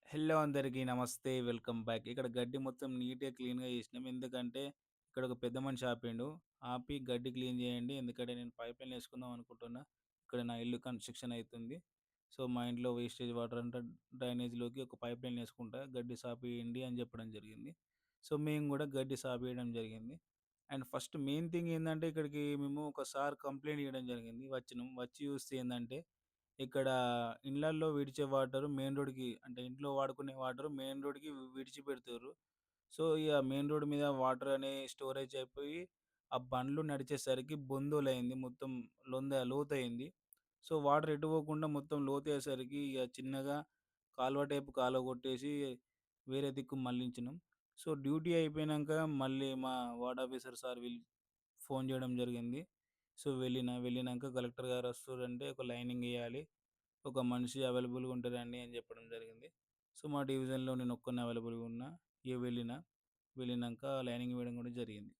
Hello అందరికీ నమస్తే. Welcome back. ఇక్కడ గడ్డి మొత్తం నీట్‌గా, క్లీన్‌గా చేసినాం. ఎందుకంటే ఇక్కడ ఒక పెద్ద మనిషి ఆపిండు. ఆపి గడ్డి క్లీన్ చేయండి. ఎందుకంటే నేను పైప్‌లైన్ ఏసుకుందాం అనుకుంటున్నా. ఇక్కడ నా ఇల్లు కన్‌స్ట్రక్షన్ అయితుంది. సో, మా ఇంట్లో వేస్టేజ్ వాటర్ అంతా డ్రైనేజ్‌లోకి ఒక పైప్‌లైన్ ఏసుకుంటా. గడ్డి సాపియండి అని చెప్పడం జరిగింది. సో, మేము కూడా గడ్డి సాపియడం జరిగింది. అండ్ ఫస్ట్ మెయిన్ థింగ్ ఏందంటే ఇక్కడికి మేము ఒకసారి కంప్లెయింట్ ఇయడం జరిగింది. వచ్చినాం. వచ్చి చూస్తే ఏందంటే ఇక్కడ ఇండ్లల్లో విడిచే వాటరు మెయిన్ రోడ్‌కి అంటే ఇంట్లో వాడుకునే వాటరు మెయిన్ రోడ్‌కి విడిచిపెడుతుర్రు. సో, ఇగ మెయిన్ రోడ్ మీద వాటర్ అనేవి స్టోరేజ్ అయిపోయి, ఆ బండ్లు నడిచేసరికి బొందోలయింది. మొత్తం లోతయింది. సో, వాటర్ ఎటు పోకుండా మొత్తం లోతయ్యేసరికి ఇగ చిన్నగా కాలువ టైపు కాలువ కొట్టేసి వేరే దిక్కు మళ్లించినాం. సో, డ్యూటీ అయిపోయినంక మళ్ళీ మా వార్డ్ ఆఫీసర్ సార్ ఫోను చేయడం జరిగింది. సో, వెళ్ళినంక కలెక్టర్ గారు వస్తుర్రంటే ఒక లైనింగ్ ఎయాలి. ఒక మనిషి అవైలబుల్‌గా ఉంటారండి అని చెప్పడం జరిగింది. సో, మా డివిజన్‌లో నేనొక్కడినే అవైలబుల్‌గా ఉన్నా. వెళ్ళినా. వెళ్ళినంక లైనింగ్ వేయడం కూడా జరిగింది.